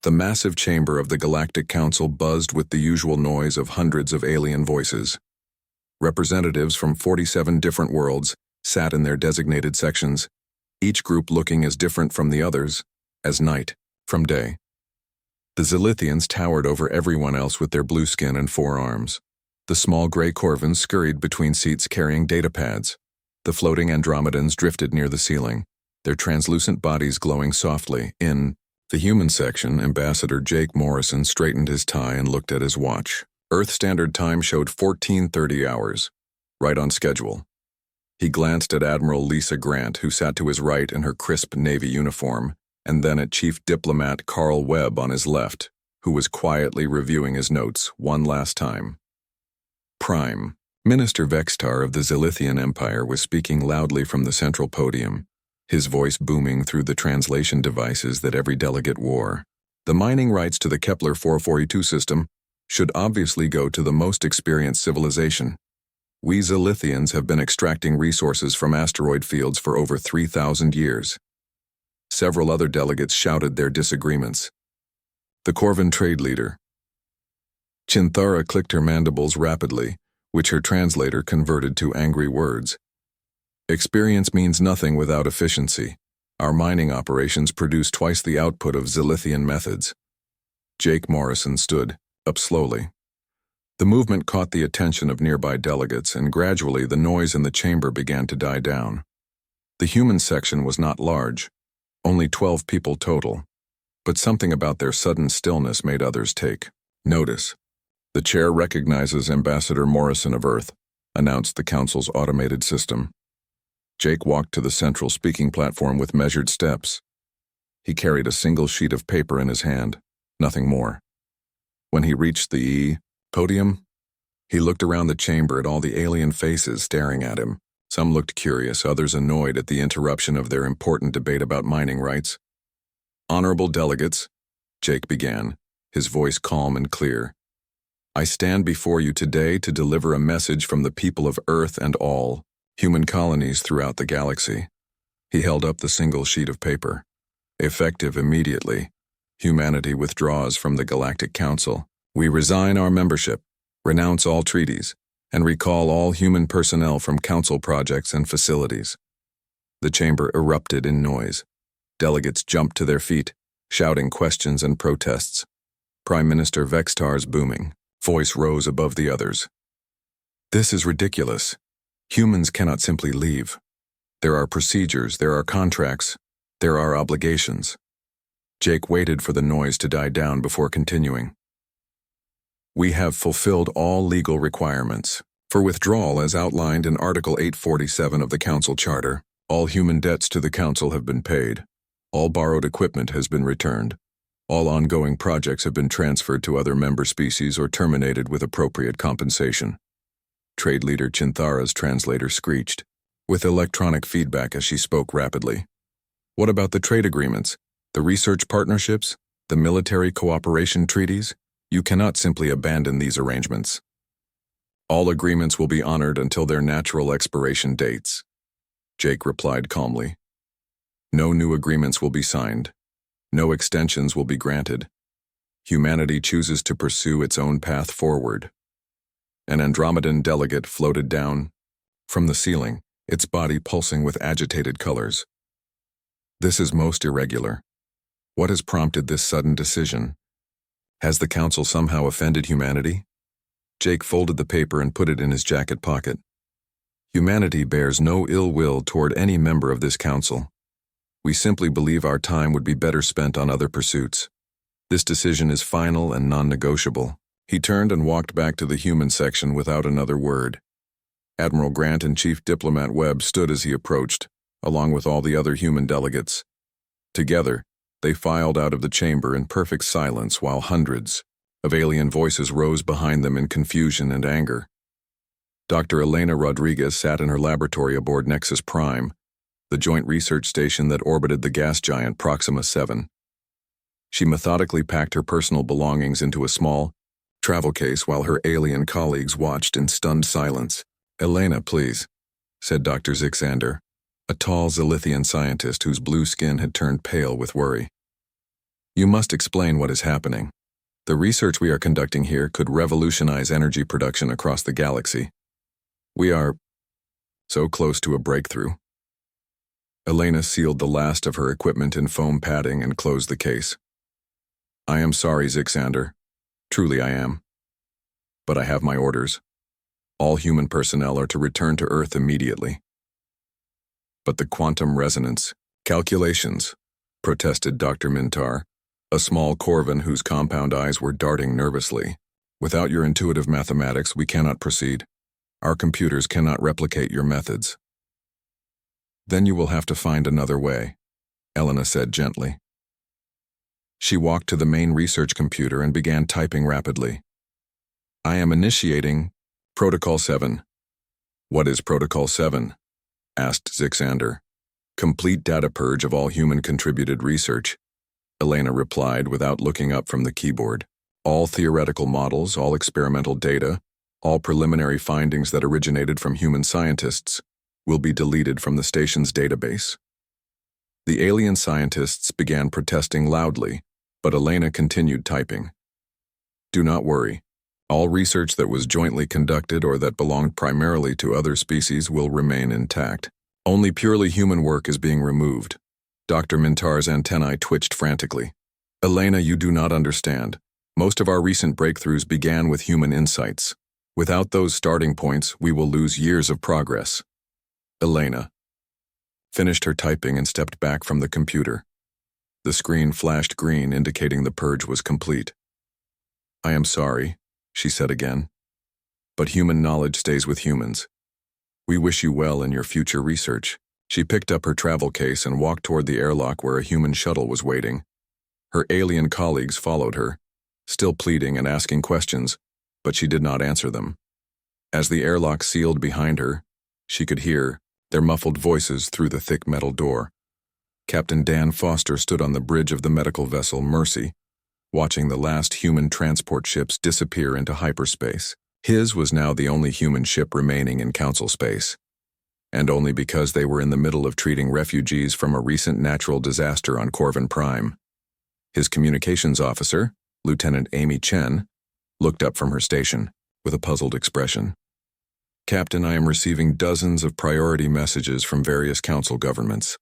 The massive chamber of the Galactic Council buzzed with the usual noise of hundreds of alien voices. Representatives from 47 different worlds sat in their designated sections, each group looking as different from the others as night from day. The Zilithians towered over everyone else with their blue skin and 4 arms. The small gray Corvins scurried between seats carrying data pads. The floating Andromedans drifted near the ceiling, their translucent bodies glowing softly. In the human section, Ambassador Jake Morrison straightened his tie and looked at his watch. Earth Standard Time showed 14:30 hours, right on schedule. He glanced at Admiral Lisa Grant, who sat to his right in her crisp Navy uniform, and then at Chief Diplomat Carl Webb on his left, who was quietly reviewing his notes one last time. Prime Minister Vextar of the Zilithian Empire was speaking loudly from the central podium, his voice booming through the translation devices that every delegate wore. The mining rights to the Kepler 442 system should obviously go to the most experienced civilization. We Zilithians have been extracting resources from asteroid fields for over 3,000 years. Several other delegates shouted their disagreements. The Corvin trade leader. Chinthara clicked her mandibles rapidly, which her translator converted to angry words. Experience means nothing without efficiency. Our mining operations produce twice the output of Zilithian methods. Jake Morrison stood up slowly. The movement caught the attention of nearby delegates, and gradually the noise in the chamber began to die down. The human section was not large, only 12 people total, but something about their sudden stillness made others take notice. The chair recognizes Ambassador Morrison of Earth, announced the Council's automated system. Jake walked to the central speaking platform with measured steps. He carried a single sheet of paper in his hand, nothing more. When he reached the podium, he looked around the chamber at all the alien faces staring at him. Some looked curious, others annoyed at the interruption of their important debate about mining rights. Honorable delegates, Jake began, his voice calm and clear. I stand before you today to deliver a message from the people of Earth and all human colonies throughout the galaxy. He held up the single sheet of paper. Effective immediately, humanity withdraws from the Galactic Council. We resign our membership, renounce all treaties, and recall all human personnel from Council projects and facilities. The chamber erupted in noise. Delegates jumped to their feet, shouting questions and protests. Prime Minister Vextar's booming voice rose above the others. This is ridiculous. Humans cannot simply leave. There are procedures, there are contracts, there are obligations. Jake waited for the noise to die down before continuing. We have fulfilled all legal requirements. For withdrawal as outlined in Article 847 of the Council Charter, all human debts to the Council have been paid. All borrowed equipment has been returned. All ongoing projects have been transferred to other member species or terminated with appropriate compensation. Trade leader Chinthara's translator screeched, with electronic feedback as she spoke rapidly. What about the trade agreements, the research partnerships, the military cooperation treaties? You cannot simply abandon these arrangements. All agreements will be honored until their natural expiration dates, Jake replied calmly. No new agreements will be signed. No extensions will be granted. Humanity chooses to pursue its own path forward. An Andromedan delegate floated down from the ceiling, its body pulsing with agitated colors. This is most irregular. What has prompted this sudden decision? Has the Council somehow offended humanity? Jake folded the paper and put it in his jacket pocket. Humanity bears no ill will toward any member of this Council. We simply believe our time would be better spent on other pursuits. This decision is final and non-negotiable. He turned and walked back to the human section without another word. Admiral Grant and Chief Diplomat Webb stood as he approached, along with all the other human delegates. Together, they filed out of the chamber in perfect silence while hundreds of alien voices rose behind them in confusion and anger. Dr. Elena Rodriguez sat in her laboratory aboard Nexus Prime, the joint research station that orbited the gas giant Proxima 7. She methodically packed her personal belongings into a small travel case while her alien colleagues watched in stunned silence. Elena, please, said Dr. Zixander, a tall Zilithian scientist whose blue skin had turned pale with worry. You must explain what is happening. The research we are conducting here could revolutionize energy production across the galaxy. We are so close to a breakthrough. Elena sealed the last of her equipment in foam padding and closed the case. I am sorry, Zixander. Truly I am. But I have my orders. All human personnel are to return to Earth immediately. But the quantum resonance calculations, protested Dr. Mintar, a small Corvan whose compound eyes were darting nervously. Without your intuitive mathematics, we cannot proceed. Our computers cannot replicate your methods. Then you will have to find another way, Elena said gently. She walked to the main research computer and began typing rapidly. I am initiating Protocol 7. What is Protocol 7? Asked Zixander. Complete data purge of all human-contributed research, Elena replied without looking up from the keyboard. All theoretical models, all experimental data, all preliminary findings that originated from human scientists will be deleted from the station's database. The alien scientists began protesting loudly, but Elena continued typing. Do not worry. All research that was jointly conducted or that belonged primarily to other species will remain intact. Only purely human work is being removed. Dr. Mintar's antennae twitched frantically. Elena, you do not understand. Most of our recent breakthroughs began with human insights. Without those starting points, we will lose years of progress. Elena finished her typing and stepped back from the computer. The screen flashed green, indicating the purge was complete. I am sorry, she said again. But human knowledge stays with humans. We wish you well in your future research. She picked up her travel case and walked toward the airlock where a human shuttle was waiting. Her alien colleagues followed her, still pleading and asking questions, but she did not answer them. As the airlock sealed behind her, she could hear their muffled voices through the thick metal door. Captain Dan Foster stood on the bridge of the medical vessel Mercy, watching the last human transport ships disappear into hyperspace. His was now the only human ship remaining in Council space, and only because they were in the middle of treating refugees from a recent natural disaster on Corvan Prime. His communications officer, Lieutenant Amy Chen, looked up from her station with a puzzled expression. Captain, I am receiving dozens of priority messages from various council governments.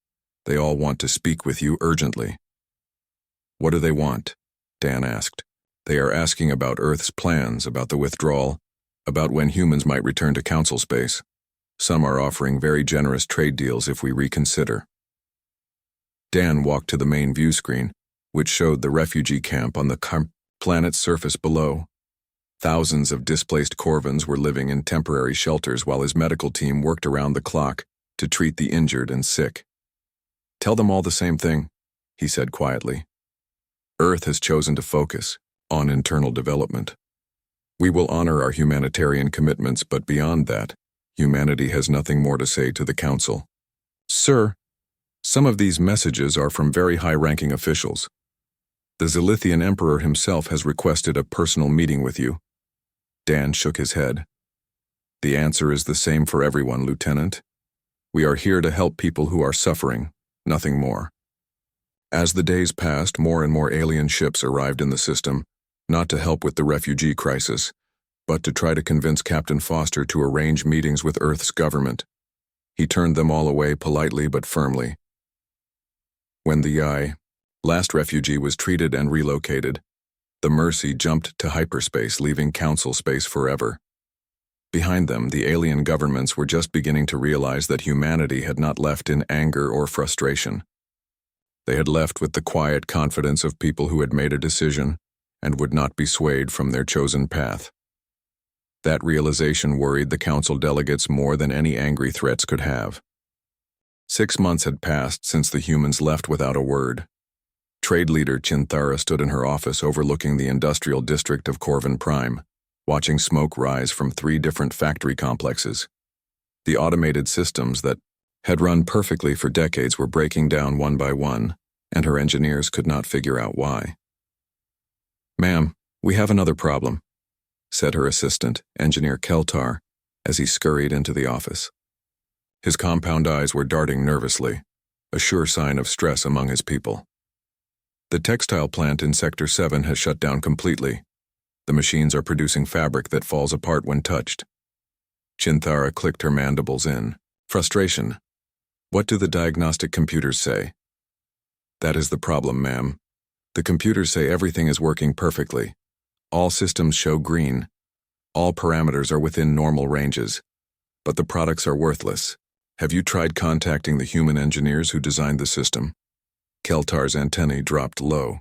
They all want to speak with you urgently. What do they want? Dan asked. They are asking about Earth's plans, about the withdrawal, about when humans might return to Council space. Some are offering very generous trade deals if we reconsider. Dan walked to the main view screen, which showed the refugee camp on the planet's surface below. Thousands of displaced Corvans were living in temporary shelters while his medical team worked around the clock to treat the injured and sick. Tell them all the same thing, he said quietly. Earth has chosen to focus on internal development. We will honor our humanitarian commitments, but beyond that, humanity has nothing more to say to the Council. Sir, some of these messages are from very high-ranking officials. The Zilithian Emperor himself has requested a personal meeting with you. Dan shook his head. The answer is the same for everyone, Lieutenant. We are here to help people who are suffering, nothing more. As the days passed, more and more alien ships arrived in the system, not to help with the refugee crisis, but to try to convince Captain Foster to arrange meetings with Earth's government. He turned them all away politely but firmly. When the last refugee was treated and relocated, the Mercy jumped to hyperspace, leaving Council space forever. Behind them, the alien governments were just beginning to realize that humanity had not left in anger or frustration. They had left with the quiet confidence of people who had made a decision and would not be swayed from their chosen path. That realization worried the council delegates more than any angry threats could have. 6 months had passed since the humans left without a word. Trade leader Chinthara stood in her office overlooking the industrial district of Corvan Prime, watching smoke rise from 3 different factory complexes. The automated systems that had run perfectly for decades were breaking down one by one, and her engineers could not figure out why. Ma'am, we have another problem, said her assistant, Engineer Keltar, as he scurried into the office. His compound eyes were darting nervously, a sure sign of stress among his people. The textile plant in Sector 7 has shut down completely. The machines are producing fabric that falls apart when touched. Chinthara clicked her mandibles in frustration. What do the diagnostic computers say? That is the problem, ma'am. The computers say everything is working perfectly. All systems show green. All parameters are within normal ranges. But the products are worthless. Have you tried contacting the human engineers who designed the system? Keltar's antennae dropped low.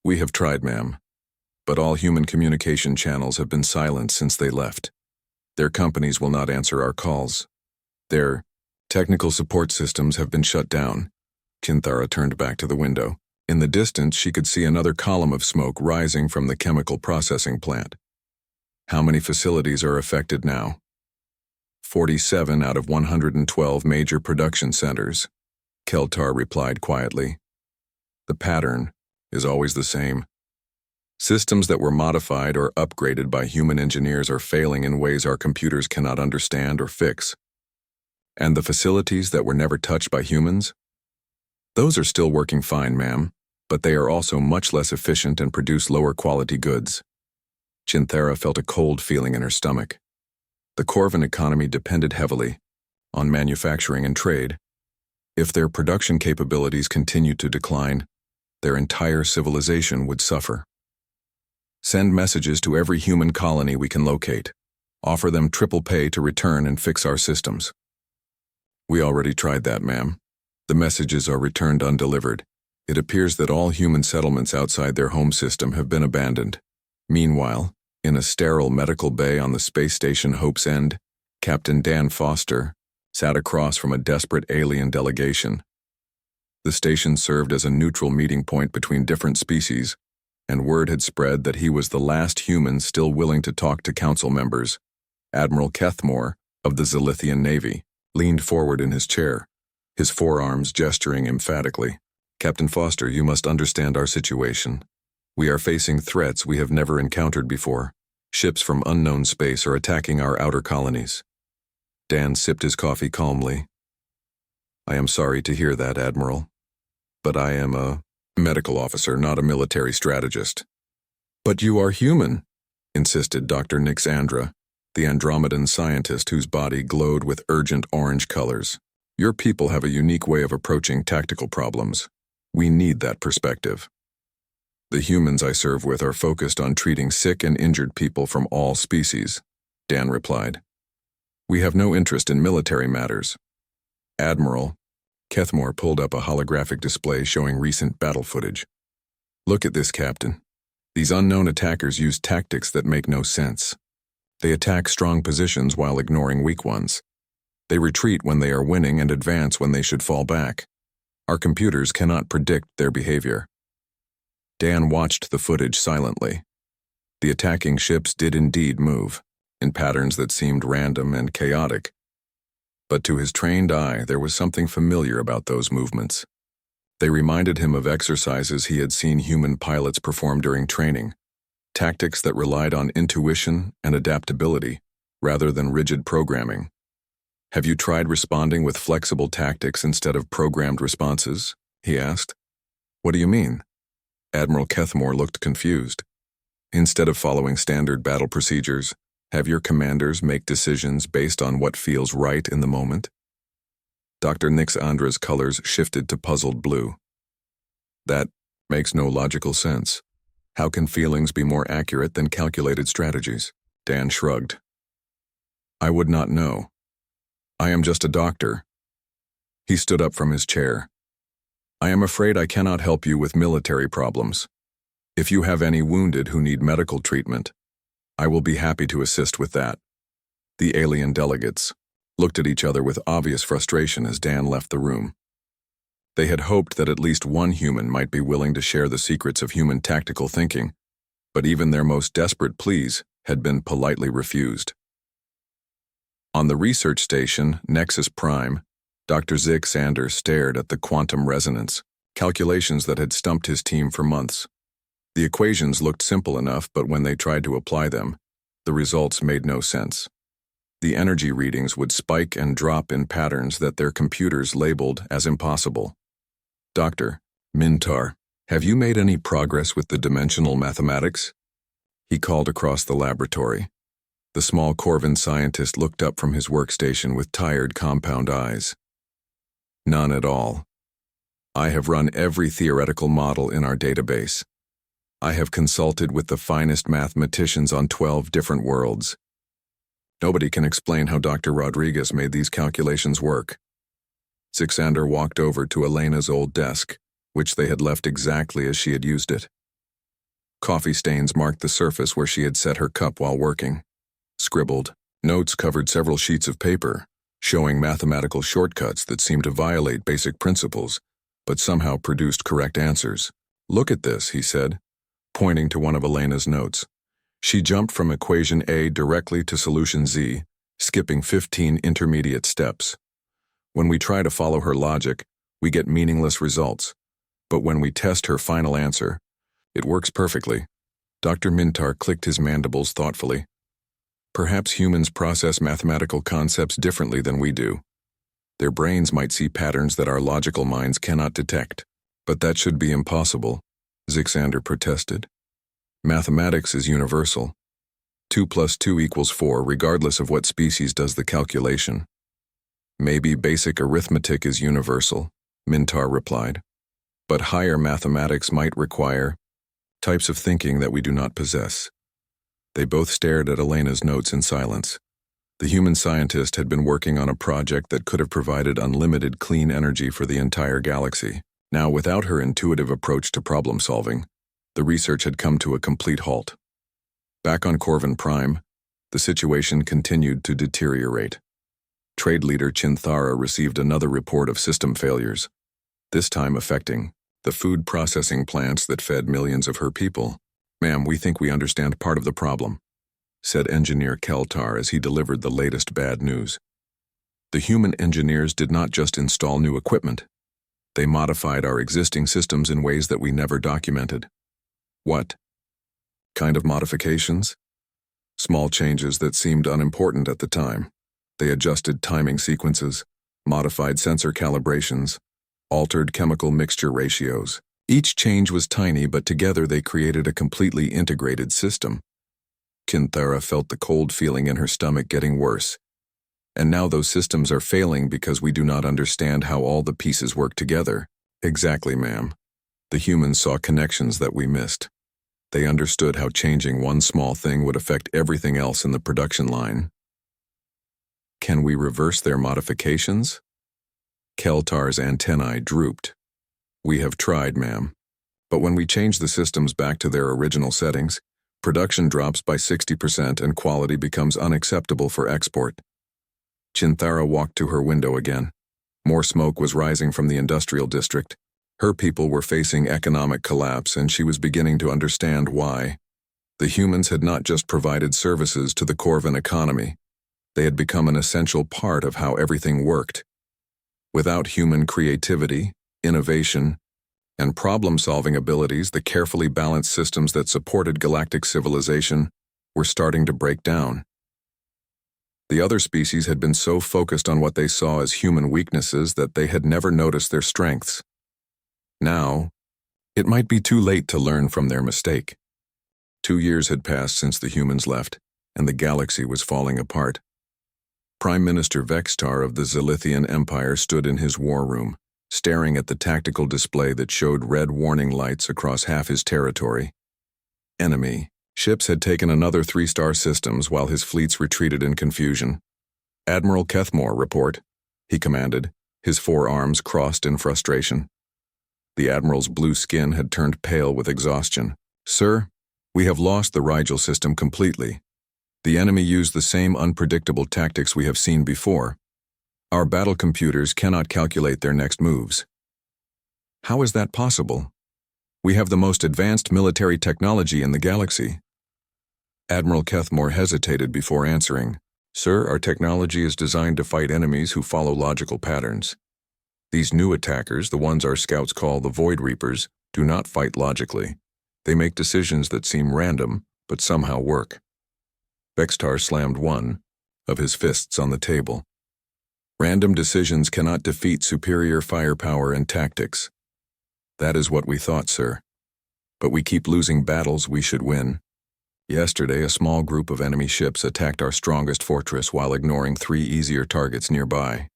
We have tried, ma'am. But all human communication channels have been silent since they left. Their companies will not answer our calls. Their technical support systems have been shut down. Chinthara turned back to the window. In the distance, she could see another column of smoke rising from the chemical processing plant. How many facilities are affected now? 47 out of 112 major production centers. Keltar replied quietly. The pattern is always the same. Systems that were modified or upgraded by human engineers are failing in ways our computers cannot understand or fix. And the facilities that were never touched by humans? Those are still working fine, ma'am, but they are also much less efficient and produce lower quality goods. Chinthara felt a cold feeling in her stomach. The Corvin economy depended heavily on manufacturing and trade. If their production capabilities continued to decline, their entire civilization would suffer. Send messages to every human colony we can locate. Offer them triple pay to return and fix our systems. We already tried that, ma'am. The messages are returned undelivered. It appears that all human settlements outside their home system have been abandoned. Meanwhile, in a sterile medical bay on the space station Hope's End, Captain Dan Foster sat across from a desperate alien delegation. The station served as a neutral meeting point between different species, and word had spread that he was the last human still willing to talk to council members. Admiral Kethmore, of the Zilithian Navy, leaned forward in his chair, his forearms gesturing emphatically. Captain Foster, you must understand our situation. We are facing threats we have never encountered before. Ships from unknown space are attacking our outer colonies. Dan sipped his coffee calmly. I am sorry to hear that, Admiral. But I am a medical officer, not a military strategist. But you are human, insisted Dr. Nixandra, the Andromedan scientist whose body glowed with urgent orange colors. Your people have a unique way of approaching tactical problems. We need that perspective. The humans I serve with are focused on treating sick and injured people from all species, Dan replied. We have no interest in military matters. Admiral, Kethmore pulled up a holographic display showing recent battle footage. Look at this, Captain. These unknown attackers use tactics that make no sense. They attack strong positions while ignoring weak ones. They retreat when they are winning and advance when they should fall back. Our computers cannot predict their behavior. Dan watched the footage silently. The attacking ships did indeed move, in patterns that seemed random and chaotic. But to his trained eye, there was something familiar about those movements. They reminded him of exercises he had seen human pilots perform during training, tactics that relied on intuition and adaptability rather than rigid programming. Have you tried responding with flexible tactics instead of programmed responses? He asked. What do you mean? Admiral Kethmore looked confused. Instead of following standard battle procedures, have your commanders make decisions based on what feels right in the moment? Dr. Nixandra's colors shifted to puzzled blue. That makes no logical sense. How can feelings be more accurate than calculated strategies? Dan shrugged. I would not know. I am just a doctor. He stood up from his chair. I am afraid I cannot help you with military problems. If you have any wounded who need medical treatment, I will be happy to assist with that. The alien delegates looked at each other with obvious frustration as Dan left the room. They had hoped that at least one human might be willing to share the secrets of human tactical thinking, but even their most desperate pleas had been politely refused. On the research station, Nexus Prime, Dr. Zig Sanders stared at the quantum resonance, calculations that had stumped his team for months. The equations looked simple enough, but when they tried to apply them, the results made no sense. The energy readings would spike and drop in patterns that their computers labeled as impossible. Dr. Mintar Have you made any progress with the dimensional mathematics? He called across the laboratory. The small Corvin scientist looked up from his workstation with tired compound eyes. None at all. I have run every theoretical model in our database. I have consulted with the finest mathematicians on 12 different worlds. Nobody can explain how Dr. Rodriguez made these calculations work. Zixander walked over to Elena's old desk, which they had left exactly as she had used it. Coffee stains marked the surface where she had set her cup while working. Scribbled notes covered several sheets of paper, showing mathematical shortcuts that seemed to violate basic principles, but somehow produced correct answers. "Look at this," he said, pointing to one of Elena's notes. She jumped from equation A directly to solution Z, skipping 15 intermediate steps. When we try to follow her logic, we get meaningless results. But when we test her final answer, it works perfectly. Dr. Mintar clicked his mandibles thoughtfully. Perhaps humans process mathematical concepts differently than we do. Their brains might see patterns that our logical minds cannot detect. But that should be impossible, Zixander protested. Mathematics is universal. 2 + 2 = 4 regardless of what species does the calculation. Maybe basic arithmetic is universal, Mintar replied. But higher mathematics might require types of thinking that we do not possess. They both stared at Elena's notes in silence. The human scientist had been working on a project that could have provided unlimited clean energy for the entire galaxy. Now, without her intuitive approach to problem solving, the research had come to a complete halt. Back on Corvin Prime, the situation continued to deteriorate. Trade leader Chinthara received another report of system failures, this time affecting the food processing plants that fed millions of her people. "Ma'am, we think we understand part of the problem," said Engineer Keltar as he delivered the latest bad news. The human engineers did not just install new equipment. They modified our existing systems in ways that we never documented. What kind of modifications? Small changes that seemed unimportant at the time. They adjusted timing sequences, modified sensor calibrations, altered chemical mixture ratios. Each change was tiny, but together they created a completely integrated system. Kinthara felt the cold feeling in her stomach getting worse. And now those systems are failing because we do not understand how all the pieces work together. Exactly, ma'am. The humans saw connections that we missed. They understood how changing one small thing would affect everything else in the production line. Can we reverse their modifications? Keltar's antennae drooped. We have tried, ma'am. But when we change the systems back to their original settings, production drops by 60% and quality becomes unacceptable for export. Chinthara walked to her window again. More smoke was rising from the industrial district. Her people were facing economic collapse, and she was beginning to understand why. The humans had not just provided services to the Corvin economy. They had become an essential part of how everything worked. Without human creativity, innovation, and problem-solving abilities, the carefully balanced systems that supported galactic civilization were starting to break down. The other species had been so focused on what they saw as human weaknesses that they had never noticed their strengths. Now, it might be too late to learn from their mistake. 2 years had passed since the humans left, and the galaxy was falling apart. Prime Minister Vextar of the Zilithian Empire stood in his war room, staring at the tactical display that showed red warning lights across half his territory. Enemy ships had taken another 3-star systems while his fleets retreated in confusion. "Admiral Kethmore, report," he commanded, his 4 arms crossed in frustration. The Admiral's blue skin had turned pale with exhaustion. "Sir, we have lost the Rigel system completely. The enemy used the same unpredictable tactics we have seen before. Our battle computers cannot calculate their next moves." "How is that possible? We have the most advanced military technology in the galaxy." Admiral Kethmore hesitated before answering. "Sir, our technology is designed to fight enemies who follow logical patterns. These new attackers, the ones our scouts call the Void Reapers, do not fight logically. They make decisions that seem random, but somehow work." Vextar slammed one of his fists on the table. "Random decisions cannot defeat superior firepower and tactics." "That is what we thought, sir. But we keep losing battles we should win. Yesterday, a small group of enemy ships attacked our strongest fortress while ignoring 3 easier targets nearby.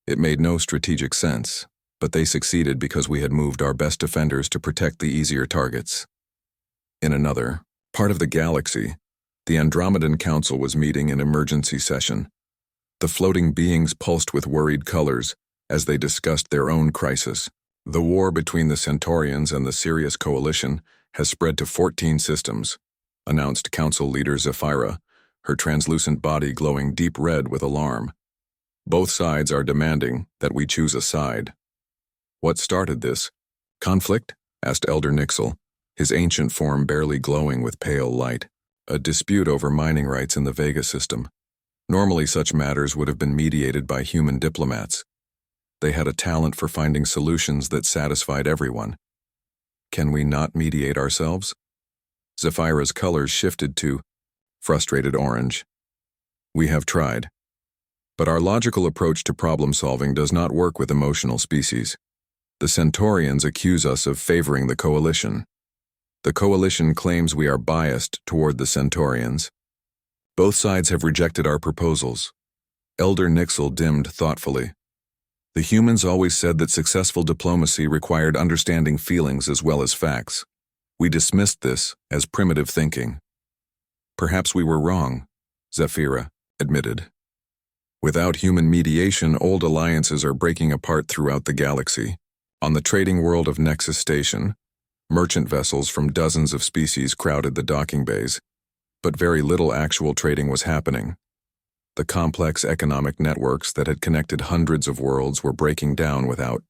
It made no strategic sense, but they succeeded because we had moved our best defenders to protect the easier targets. In another part of the galaxy, the Andromedan Council was meeting in emergency session. The floating beings pulsed with worried colors as they discussed their own crisis. The war between the Centaurians and the Sirius Coalition has spread to 14 systems, announced Council Leader Zephyra, her translucent body glowing deep red with alarm. Both sides are demanding that we choose a side. What started this conflict? Asked Elder Nixel, his ancient form barely glowing with pale light. A dispute over mining rights in the Vega system. Normally such matters would have been mediated by human diplomats. They had a talent for finding solutions that satisfied everyone. Can we not mediate ourselves? Zephyra's colors shifted to frustrated orange. We have tried. But our logical approach to problem solving does not work with emotional species. The Centaurians accuse us of favoring the Coalition. The Coalition claims we are biased toward the Centaurians. Both sides have rejected our proposals. Elder Nixel dimmed thoughtfully. The humans always said that successful diplomacy required understanding feelings as well as facts. We dismissed this as primitive thinking. Perhaps we were wrong, Zephyra admitted. Without human mediation, old alliances are breaking apart throughout the galaxy. On the trading world of Nexus Station, merchant vessels from dozens of species crowded the docking bays, but very little actual trading was happening. The complex economic networks that had connected hundreds of worlds were breaking down without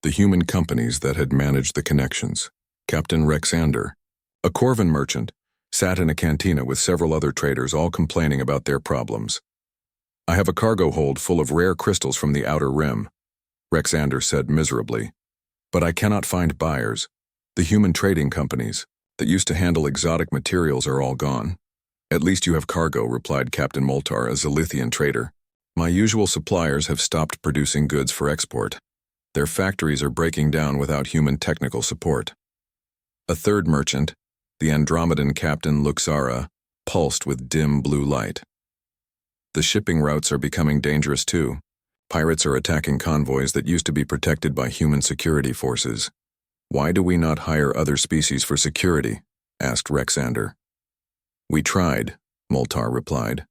the human companies that had managed the connections. Captain Rexander, a Corvin merchant, sat in a cantina with several other traders, all complaining about their problems. I have a cargo hold full of rare crystals from the Outer Rim, Rexander said miserably. But I cannot find buyers. The human trading companies that used to handle exotic materials are all gone. At least you have cargo, replied Captain Moltar, a Zilithian trader. My usual suppliers have stopped producing goods for export. Their factories are breaking down without human technical support. A third merchant, the Andromedan Captain Luxara, pulsed with dim blue light. The shipping routes are becoming dangerous too. Pirates are attacking convoys that used to be protected by human security forces. Why do we not hire other species for security? Asked Rexander. We tried, Moltar replied.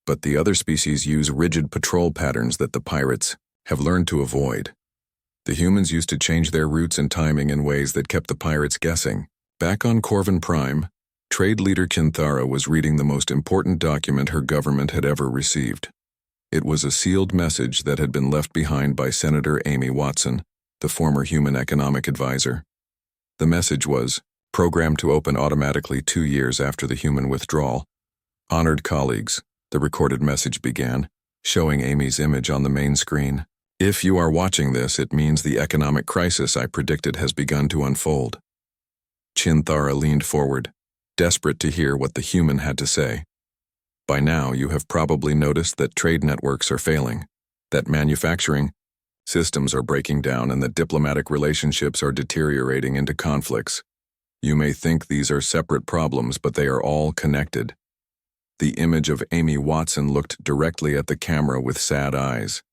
But the other species use rigid patrol patterns that the pirates have learned to avoid. The humans used to change their routes and timing in ways that kept the pirates guessing. Back on Corvin Prime, Trade Leader Kinthara was reading the most important document her government had ever received. It was a sealed message that had been left behind by Senator Amy Watson, the former human economic advisor. The message was, programmed to open automatically 2 years after the human withdrawal. Honored colleagues, the recorded message began, showing Amy's image on the main screen. If you are watching this, it means the economic crisis I predicted has begun to unfold. Chinthara leaned forward, desperate to hear what the human had to say. By now, you have probably noticed that trade networks are failing, that manufacturing systems are breaking down, and that diplomatic relationships are deteriorating into conflicts. You may think these are separate problems, but they are all connected. The image of Amy Watson looked directly at the camera with sad eyes.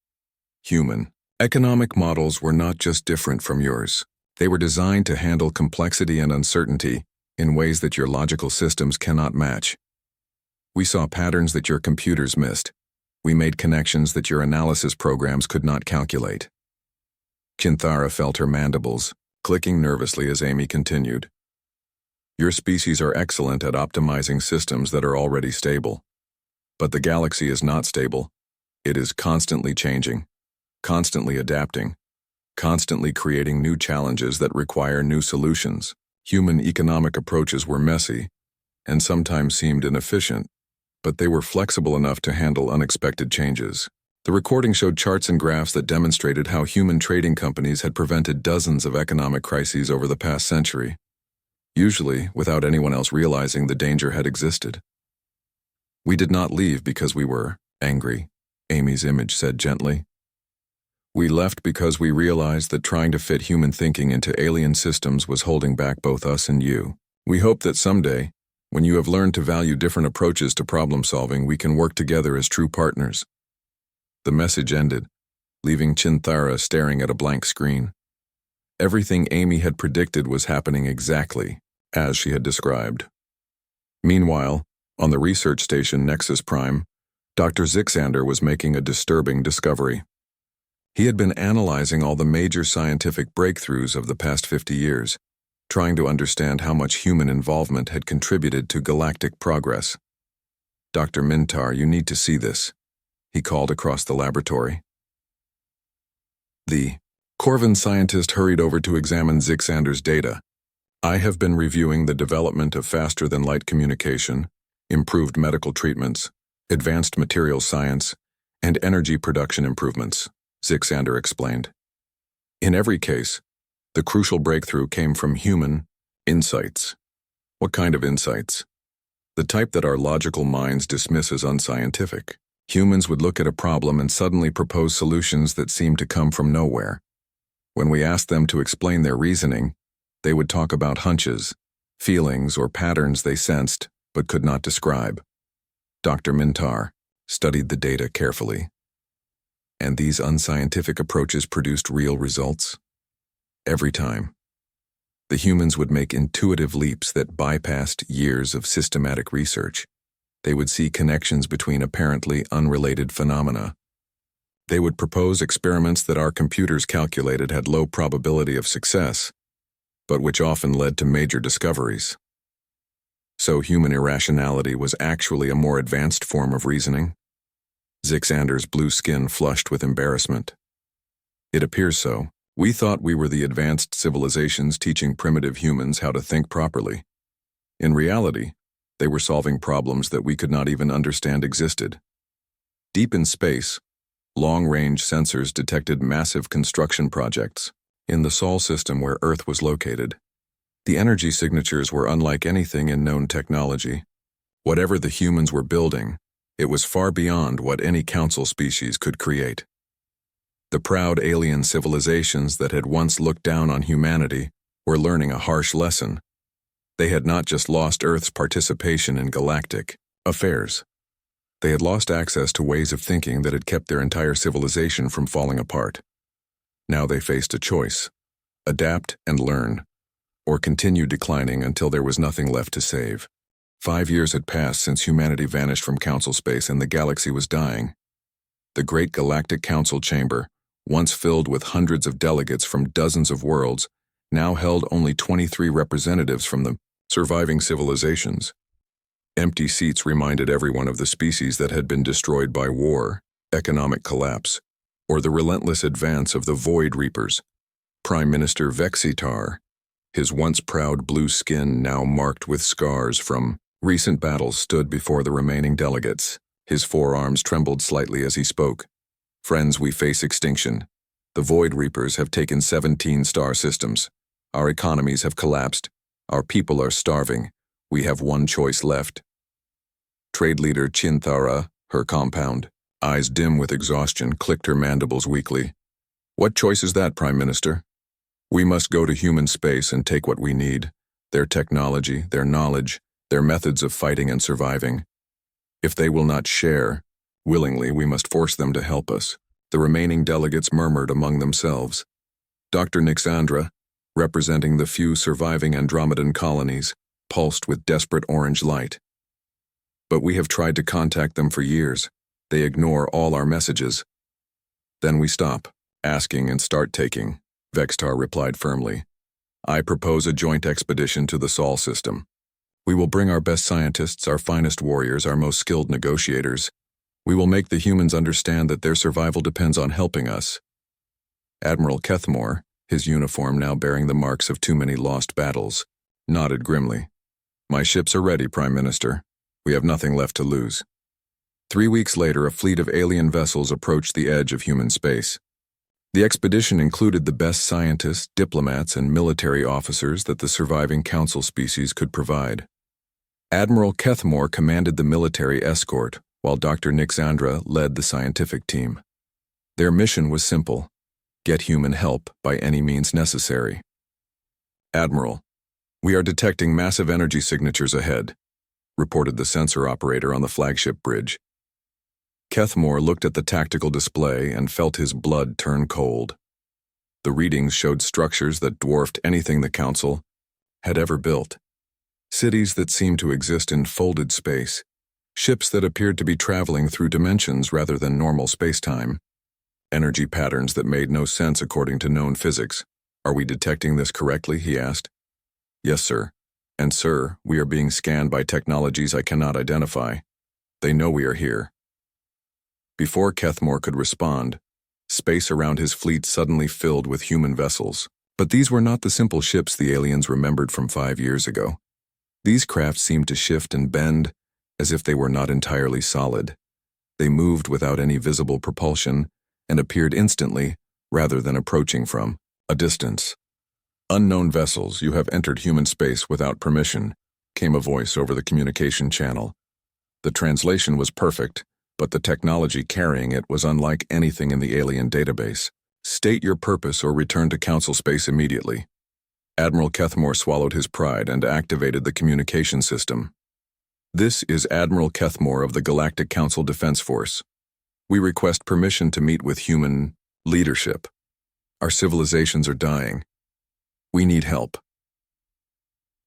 Human economic models were not just different from yours. They were designed to handle complexity and uncertainty in ways that your logical systems cannot match. We saw patterns that your computers missed. We made connections that your analysis programs could not calculate. Kinthara felt her mandibles, clicking nervously as Amy continued. Your species are excellent at optimizing systems that are already stable. But the galaxy is not stable. It is constantly changing, constantly adapting, constantly creating new challenges that require new solutions. Human economic approaches were messy and sometimes seemed inefficient, but they were flexible enough to handle unexpected changes. The recording showed charts and graphs that demonstrated how human trading companies had prevented dozens of economic crises over the past century, usually without anyone else realizing the danger had existed. We did not leave because we were angry, Amy's image said gently. We left because we realized that trying to fit human thinking into alien systems was holding back both us and you. We hope that someday, when you have learned to value different approaches to problem solving, we can work together as true partners." The message ended, leaving Chinthara staring at a blank screen. Everything Amy had predicted was happening exactly as she had described. Meanwhile, on the research station Nexus Prime, Dr. Zixander was making a disturbing discovery. He had been analyzing all the major scientific breakthroughs of the past 50 years, trying to understand how much human involvement had contributed to galactic progress. "Dr. Mintar, you need to see this," he called across the laboratory. The Corvin scientist hurried over to examine Zixander's data. "I have been reviewing the development of faster-than-light communication, improved medical treatments, advanced material science, and energy production improvements," Zixander explained. "In every case, the crucial breakthrough came from human insights." "What kind of insights?" "The type that our logical minds dismiss as unscientific. Humans would look at a problem and suddenly propose solutions that seemed to come from nowhere. When we asked them to explain their reasoning, they would talk about hunches, feelings, or patterns they sensed but could not describe." Dr. Mintar studied the data carefully. "And these unscientific approaches produced real results? Every time. The humans would make intuitive leaps that bypassed years of systematic research. They would see connections between apparently unrelated phenomena. They would propose experiments that our computers calculated had low probability of success, but which often led to major discoveries. So human irrationality was actually a more advanced form of reasoning?" Zixander's blue skin flushed with embarrassment. "It appears so. We thought we were the advanced civilizations teaching primitive humans how to think properly. In reality, they were solving problems that we could not even understand existed. Deep in space, long-range sensors detected massive construction projects in the Sol system where Earth was located. The energy signatures were unlike anything in known technology. Whatever the humans were building, it was far beyond what any council species could create. The proud alien civilizations that had once looked down on humanity were learning a harsh lesson. They had not just lost Earth's participation in galactic affairs. They had lost access to ways of thinking that had kept their entire civilization from falling apart. Now they faced a choice: adapt and learn, or continue declining until there was nothing left to save. 5 years had passed since humanity vanished from Council space and the galaxy was dying. The Great Galactic Council chamber, once filled with hundreds of delegates from dozens of worlds, now held only 23 representatives from the surviving civilizations. Empty seats reminded everyone of the species that had been destroyed by war, economic collapse, or the relentless advance of the Void Reapers. Prime Minister Vexitar, his once proud blue skin now marked with scars from recent battles, stood before the remaining delegates. His forearms trembled slightly as he spoke. "Friends, we face extinction. The Void Reapers have taken 17 star systems. Our economies have collapsed. Our people are starving. We have one choice left." Trade leader Chinthara, her compound, eyes dim with exhaustion, clicked her mandibles weakly. "What choice is that, Prime Minister?" "We must go to human space and take what we need: their technology, their knowledge, their methods of fighting and surviving. If they will not share willingly, we must force them to help us." The remaining delegates murmured among themselves. Dr. Nixandra, representing the few surviving Andromedan colonies, pulsed with desperate orange light. "But we have tried to contact them for years. They ignore all our messages." "Then we stop asking and start taking," Vextar replied firmly. "I propose a joint expedition to the Sol system. We will bring our best scientists, our finest warriors, our most skilled negotiators. We will make the humans understand that their survival depends on helping us." Admiral Kethmore, his uniform now bearing the marks of too many lost battles, nodded grimly. "My ships are ready, Prime Minister. We have nothing left to lose." 3 weeks later, a fleet of alien vessels approached the edge of human space. The expedition included the best scientists, diplomats, and military officers that the surviving council species could provide. Admiral Kethmore commanded the military escort, while Dr. Nixandra led the scientific team. Their mission was simple: Get human help by any means necessary. Admiral, we are detecting massive energy signatures ahead, reported the sensor operator on the flagship bridge. Kethmore looked at the tactical display and felt his blood turn cold. The readings showed structures that dwarfed anything the Council had ever built. Cities that seemed to exist in folded space, ships that appeared to be traveling through dimensions rather than normal spacetime, energy patterns that made no sense according to known physics. Are we detecting this correctly? He asked. Yes, sir. And sir, we are being scanned by technologies I cannot identify. They know we are here. Before Kethmore could respond, space around his fleet suddenly filled with human vessels. But these were not the simple ships the aliens remembered from 5 years ago. These craft seemed to shift and bend as if they were not entirely solid. They moved without any visible propulsion and appeared instantly rather than approaching from a distance. Unknown vessels, you have entered human space without permission, came a voice over the communication channel. The translation was perfect, but the technology carrying it was unlike anything in the alien database. State your purpose or return to Council space immediately. Admiral Kethmore swallowed his pride and activated the communication system. This is Admiral Kethmore of the Galactic Council Defense Force. We request permission to meet with human leadership. Our civilizations are dying. We need help.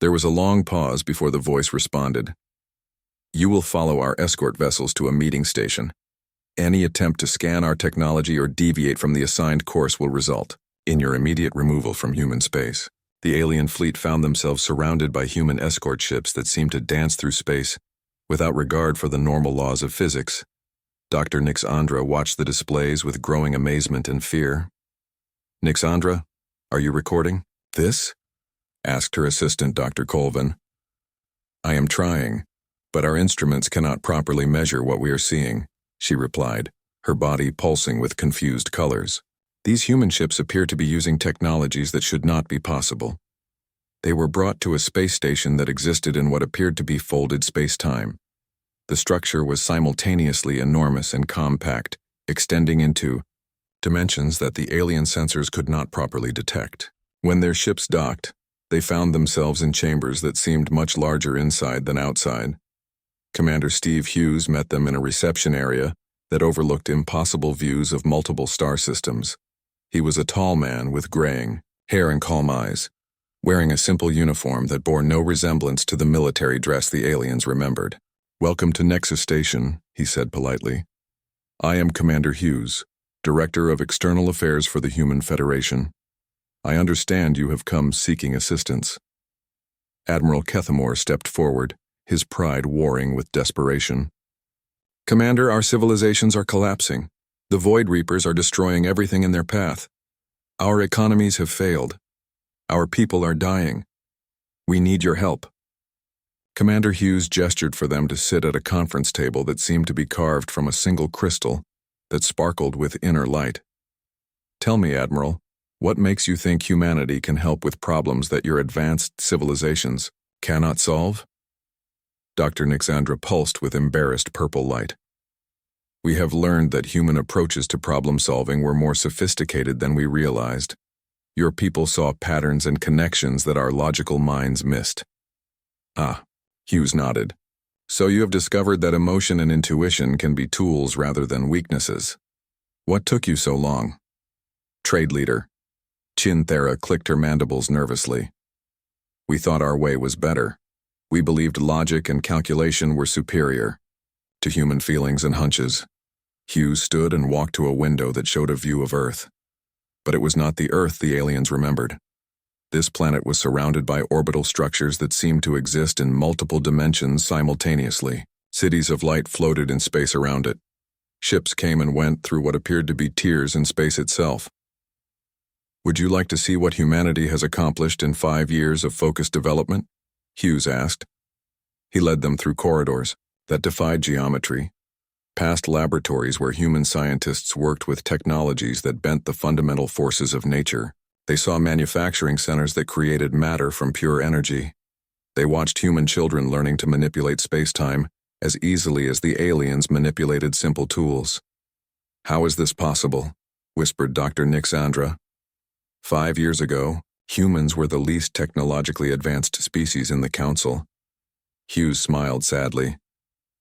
There was a long pause before the voice responded. You will follow our escort vessels to a meeting station. Any attempt to scan our technology or deviate from the assigned course will result in your immediate removal from human space. The alien fleet found themselves surrounded by human escort ships that seemed to dance through space without regard for the normal laws of physics. Dr. Nixandra watched the displays with growing amazement and fear. Nixandra, are you recording this? Asked her assistant, Dr. Colvin. I am trying, but our instruments cannot properly measure what we are seeing, she replied, her body pulsing with confused colors. These human ships appear to be using technologies that should not be possible. They were brought to a space station that existed in what appeared to be folded space-time. The structure was simultaneously enormous and compact, extending into dimensions that the alien sensors could not properly detect. When their ships docked, they found themselves in chambers that seemed much larger inside than outside. Commander Steve Hughes met them in a reception area that overlooked impossible views of multiple star systems. He was a tall man with graying hair and calm eyes, wearing a simple uniform that bore no resemblance to the military dress the aliens remembered. Welcome to Nexus Station, he said politely. I am Commander Hughes, Director of External Affairs for the Human Federation. I understand you have come seeking assistance. Admiral Kethmore stepped forward, his pride warring with desperation. Commander, our civilizations are collapsing. The Void Reapers are destroying everything in their path. Our economies have failed. Our people are dying. We need your help. Commander Hughes gestured for them to sit at a conference table that seemed to be carved from a single crystal that sparkled with inner light. Tell me, Admiral, what makes you think humanity can help with problems that your advanced civilizations cannot solve? Dr. Nixandra pulsed with embarrassed purple light. We have learned that human approaches to problem-solving were more sophisticated than we realized. Your people saw patterns and connections that our logical minds missed. Ah, Hughes nodded. So you have discovered that emotion and intuition can be tools rather than weaknesses. What took you so long? Trade leader. Chinthera clicked her mandibles nervously. We thought our way was better. We believed logic and calculation were superior to human feelings and hunches. Hughes stood and walked to a window that showed a view of Earth. But it was not the Earth the aliens remembered. This planet was surrounded by orbital structures that seemed to exist in multiple dimensions simultaneously. Cities of light floated in space around it. Ships came and went through what appeared to be tiers in space itself. Would you like to see what humanity has accomplished in 5 years of focused development? Hughes asked. He led them through corridors that defied geometry, past laboratories where human scientists worked with technologies that bent the fundamental forces of nature. They saw manufacturing centers that created matter from pure energy. They watched human children learning to manipulate space-time as easily as the aliens manipulated simple tools. How is this possible? whispered Dr. Nixandra. 5 years ago, humans were the least technologically advanced species in the Council. Hughes smiled sadly.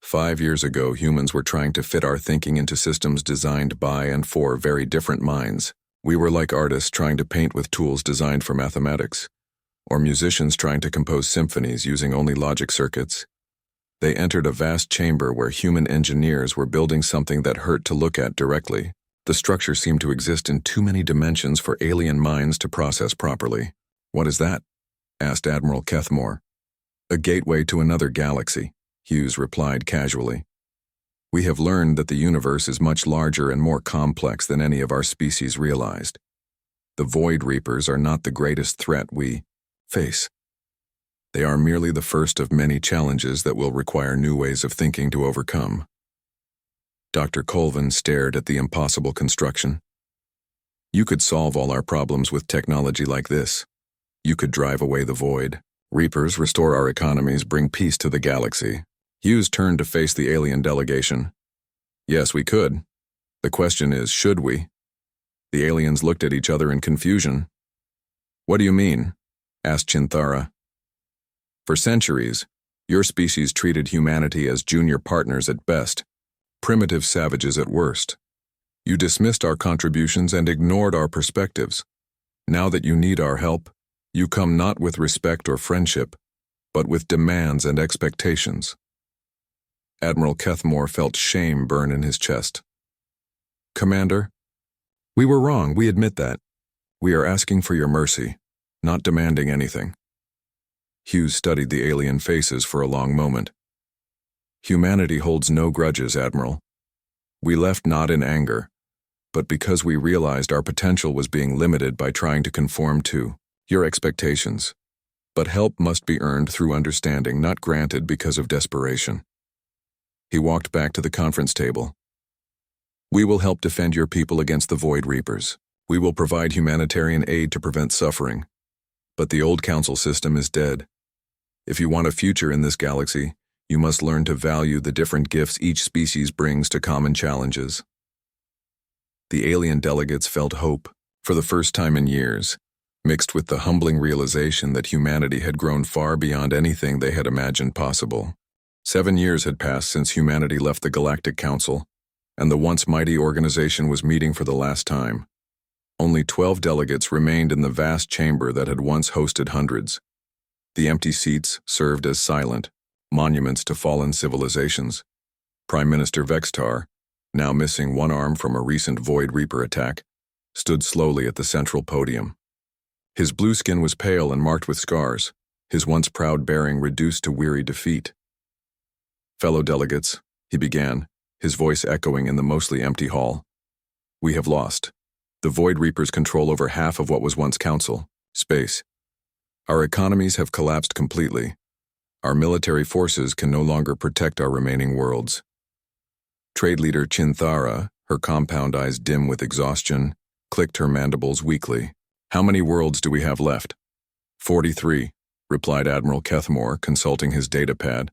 5 years ago, humans were trying to fit our thinking into systems designed by and for very different minds. We were like artists trying to paint with tools designed for mathematics, or musicians trying to compose symphonies using only logic circuits. They entered a vast chamber where human engineers were building something that hurt to look at directly. The structure seemed to exist in too many dimensions for alien minds to process properly. "What is that?" asked Admiral Kethmore. "A gateway to another galaxy," Hughes replied casually. "We have learned that the universe is much larger and more complex than any of our species realized. The Void Reapers are not the greatest threat we face. They are merely the first of many challenges that will require new ways of thinking to overcome." Dr. Colvin stared at the impossible construction. "You could solve all our problems with technology like this. You could drive away the Void Reapers, restore our economies, bring peace to the galaxy." Hughes turned to face the alien delegation. "Yes, we could. The question is, should we?" The aliens looked at each other in confusion. "What do you mean?" asked Chinthara. "For centuries, your species treated humanity as junior partners at best, primitive savages at worst. You dismissed our contributions and ignored our perspectives. Now that you need our help, you come not with respect or friendship, but with demands and expectations." Admiral Kethmore felt shame burn in his chest. "Commander, we were wrong, we admit that. We are asking for your mercy, not demanding anything." Hughes studied the alien faces for a long moment. "Humanity holds no grudges, Admiral. We left not in anger, but because we realized our potential was being limited by trying to conform to your expectations. But help must be earned through understanding, not granted because of desperation." He walked back to the conference table. "We will help defend your people against the Void Reapers. We will provide humanitarian aid to prevent suffering. But the old Council system is dead. If you want a future in this galaxy, you must learn to value the different gifts each species brings to common challenges." The alien delegates felt hope, for the first time in years, mixed with the humbling realization that humanity had grown far beyond anything they had imagined possible. 7 years had passed since humanity left the Galactic Council, and the once mighty organization was meeting for the last time. Only 12 delegates remained in the vast chamber that had once hosted hundreds. The empty seats served as silent monuments to fallen civilizations. Prime Minister Vextar, now missing one arm from a recent Void Reaper attack, stood slowly at the central podium. His blue skin was pale and marked with scars, his once proud bearing reduced to weary defeat. "Fellow delegates," he began, his voice echoing in the mostly empty hall. "We have lost. The Void Reapers control over half of what was once Council, space. Our economies have collapsed completely. Our military forces can no longer protect our remaining worlds." Trade leader Chinthara, her compound eyes dim with exhaustion, clicked her mandibles weakly. "How many worlds do we have left?" 43, replied Admiral Kethmore, consulting his datapad.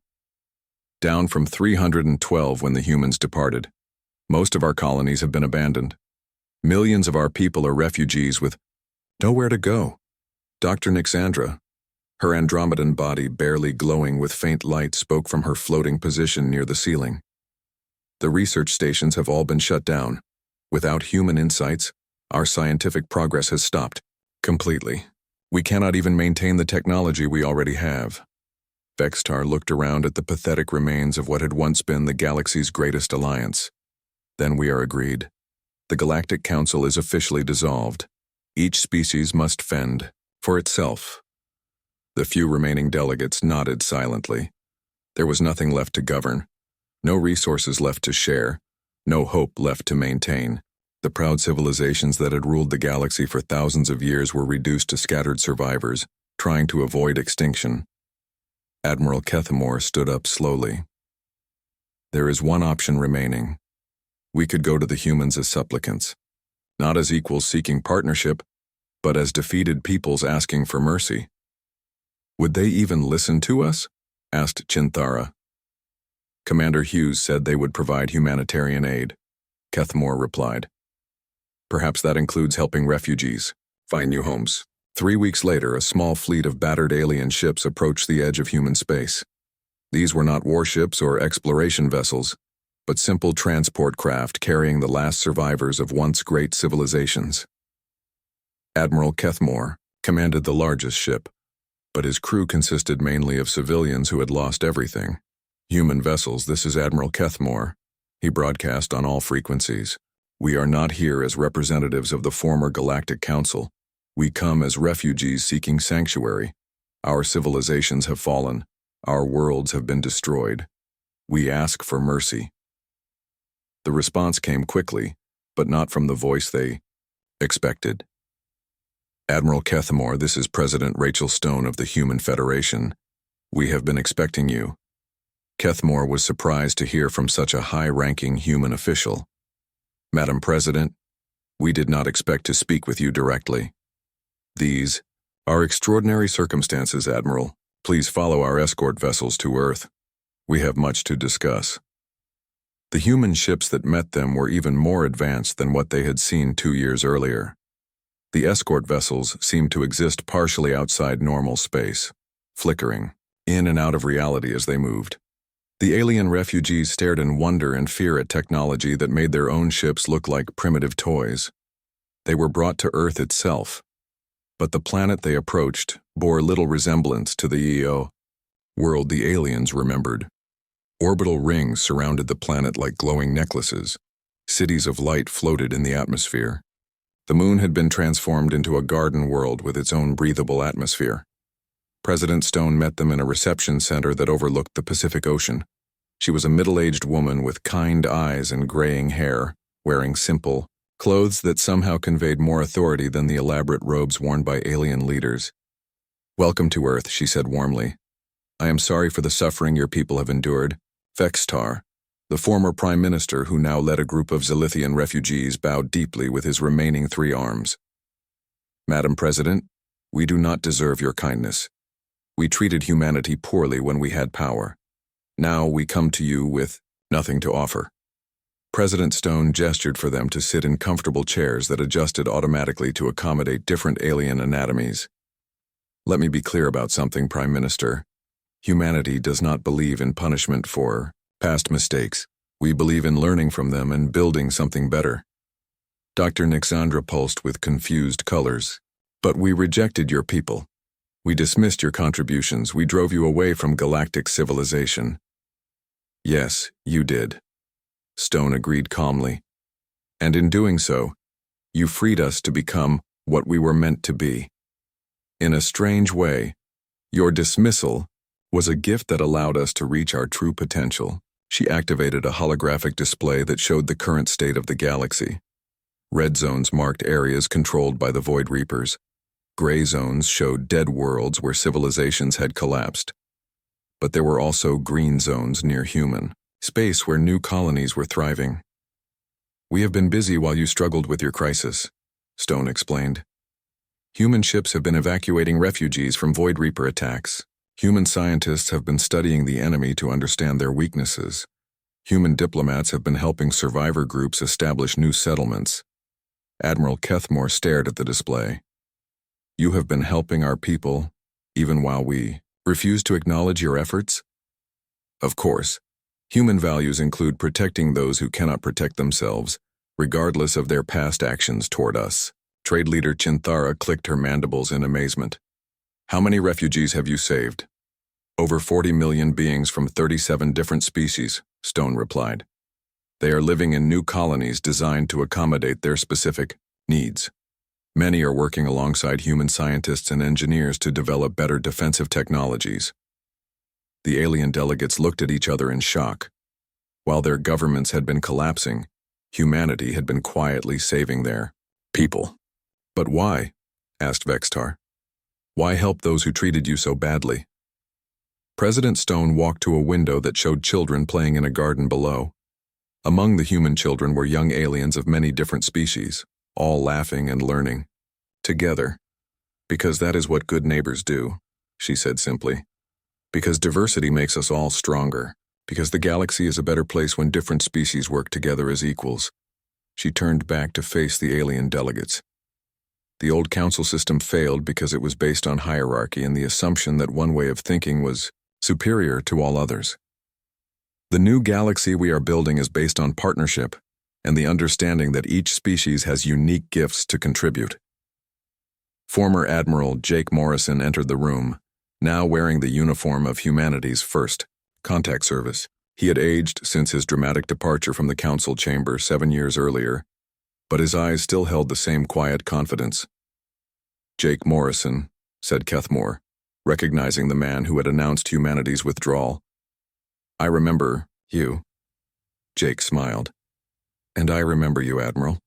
"Down from 312 when the humans departed. Most of our colonies have been abandoned. Millions of our people are refugees with nowhere to go." Dr. Nixandra, her Andromedan body barely glowing with faint light, spoke from her floating position near the ceiling. "The research stations have all been shut down. Without human insights, our scientific progress has stopped completely. We cannot even maintain the technology we already have." Vextar looked around at the pathetic remains of what had once been the galaxy's greatest alliance. "Then we are agreed. The Galactic Council is officially dissolved. Each species must fend for itself." The few remaining delegates nodded silently. There was nothing left to govern, no resources left to share, no hope left to maintain. The proud civilizations that had ruled the galaxy for thousands of years were reduced to scattered survivors, trying to avoid extinction. Admiral Kethmore stood up slowly. "There is one option remaining. We could go to the humans as supplicants, not as equals seeking partnership, but as defeated peoples asking for mercy." "Would they even listen to us?" asked Chinthara. "Commander Hughes said they would provide humanitarian aid," Kethmore replied. Perhaps that includes helping refugees find new homes. 3 weeks later, a small fleet of battered alien ships approached the edge of human space. These were not warships or exploration vessels, but simple transport craft carrying the last survivors of once great civilizations. Admiral Kethmore commanded the largest ship, but his crew consisted mainly of civilians who had lost everything. Human vessels, this is Admiral Kethmore. He broadcast on all frequencies. We are not here as representatives of the former Galactic Council. We come as refugees seeking sanctuary. Our civilizations have fallen. Our worlds have been destroyed. We ask for mercy. The response came quickly, but not from the voice they expected. Admiral Kethmore, this is President Rachel Stone of the Human Federation. We have been expecting you. Kethmore was surprised to hear from such a high-ranking human official. Madam President, we did not expect to speak with you directly. These are extraordinary circumstances, Admiral. Please follow our escort vessels to Earth. We have much to discuss. The human ships that met them were even more advanced than what they had seen 2 years earlier. The escort vessels seemed to exist partially outside normal space, flickering in and out of reality as they moved. The alien refugees stared in wonder and fear at technology that made their own ships look like primitive toys. They were brought to Earth itself, but the planet they approached bore little resemblance to the EO world the aliens remembered. Orbital rings surrounded the planet like glowing necklaces. Cities of light floated in the atmosphere. The moon had been transformed into a garden world with its own breathable atmosphere. President Stone met them in a reception center that overlooked the Pacific Ocean. She was a middle-aged woman with kind eyes and graying hair, wearing simple clothes that somehow conveyed more authority than the elaborate robes worn by alien leaders. "Welcome to Earth," she said warmly. "I am sorry for the suffering your people have endured." Vextar, the former prime minister who now led a group of Zilithian refugees, bowed deeply with his remaining 3 arms. "Madam President, we do not deserve your kindness. We treated humanity poorly when we had power. Now we come to you with nothing to offer." President Stone gestured for them to sit in comfortable chairs that adjusted automatically to accommodate different alien anatomies. "Let me be clear about something, Prime Minister. Humanity does not believe in punishment for past mistakes. We believe in learning from them and building something better." Dr. Nixandra pulsed with confused colors. "But we rejected your people. We dismissed your contributions. We drove you away from galactic civilization." "Yes, you did," Stone agreed calmly. "And in doing so, you freed us to become what we were meant to be. In a strange way, your dismissal was a gift that allowed us to reach our true potential." She activated a holographic display that showed the current state of the galaxy. Red zones marked areas controlled by the Void Reapers. Gray zones showed dead worlds where civilizations had collapsed. But there were also green zones near human space where new colonies were thriving. "We have been busy while you struggled with your crisis," Stone explained. "Human ships have been evacuating refugees from Void Reaper attacks. Human scientists have been studying the enemy to understand their weaknesses. Human diplomats have been helping survivor groups establish new settlements." Admiral Kethmore stared at the display. "You have been helping our people, even while we refuse to acknowledge your efforts?" "Of course. Human values include protecting those who cannot protect themselves, regardless of their past actions toward us." Trade leader Chinthara clicked her mandibles in amazement. "How many refugees have you saved?" "Over 40 million beings from 37 different species," Stone replied. "They are living in new colonies designed to accommodate their specific needs. Many are working alongside human scientists and engineers to develop better defensive technologies." The alien delegates looked at each other in shock. While their governments had been collapsing, humanity had been quietly saving their people. "But why?" asked Vextar. "Why help those who treated you so badly?" President Stone walked to a window that showed children playing in a garden below. Among the human children were young aliens of many different species, all laughing and learning together. "Because that is what good neighbors do," she said simply. "Because diversity makes us all stronger. Because the galaxy is a better place when different species work together as equals." She turned back to face the alien delegates. The old council system failed because it was based on hierarchy and the assumption that one way of thinking was superior to all others. The new galaxy we are building is based on partnership and the understanding that each species has unique gifts to contribute. Former Admiral Jake Morrison entered the room, now wearing the uniform of humanity's first contact service. He had aged since his dramatic departure from the council chamber 7 years earlier, but his eyes still held the same quiet confidence. "Jake Morrison," said Kethmore, recognizing the man who had announced humanity's withdrawal. "I remember you." Jake smiled. "And I remember you, Admiral.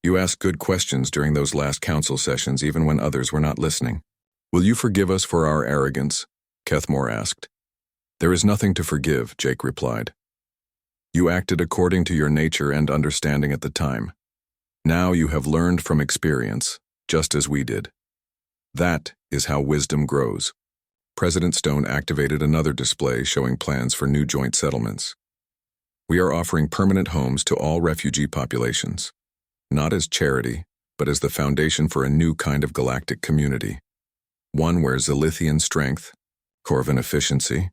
You asked good questions during those last council sessions even when others were not listening. Will you forgive us for our arrogance?" Kethmore asked. "There is nothing to forgive," Jake replied. "You acted according to your nature and understanding at the time. Now you have learned from experience, just as we did. That is how wisdom grows." President Stone activated another display showing plans for new joint settlements. "We are offering permanent homes to all refugee populations, not as charity, but as the foundation for a new kind of galactic community. One where Zilithian strength, Corvan efficiency,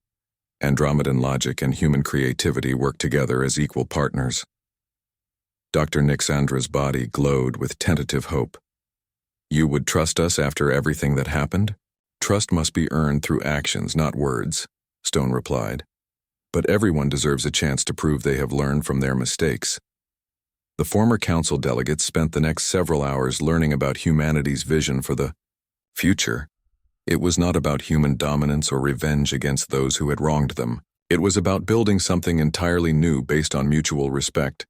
Andromedan logic, and human creativity work together as equal partners." Dr. Nixandra's body glowed with tentative hope. "You would trust us after everything that happened?" "Trust must be earned through actions, not words," Stone replied. "But everyone deserves a chance to prove they have learned from their mistakes." The former council delegates spent the next several hours learning about humanity's vision for the future. It was not about human dominance or revenge against those who had wronged them. It was about building something entirely new based on mutual respect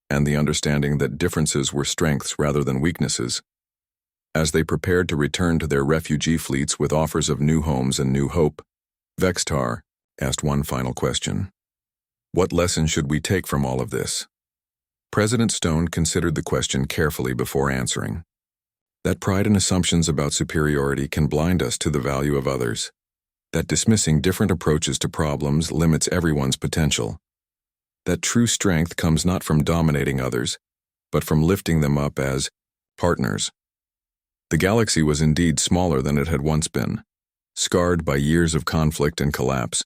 and the understanding that differences were strengths rather than weaknesses. As they prepared to return to their refugee fleets with offers of new homes and new hope, Vextar asked one final question. "What lesson should we take from all of this?" President Stone considered the question carefully before answering. "That pride and assumptions about superiority can blind us to the value of others. That dismissing different approaches to problems limits everyone's potential. That true strength comes not from dominating others, but from lifting them up as partners." The galaxy was indeed smaller than it had once been, scarred by years of conflict and collapse.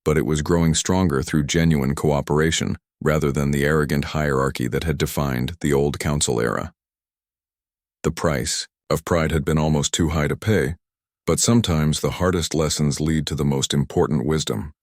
But it was growing stronger through genuine cooperation rather than the arrogant hierarchy that had defined the old council era. The price of pride had been almost too high to pay, but sometimes the hardest lessons lead to the most important wisdom.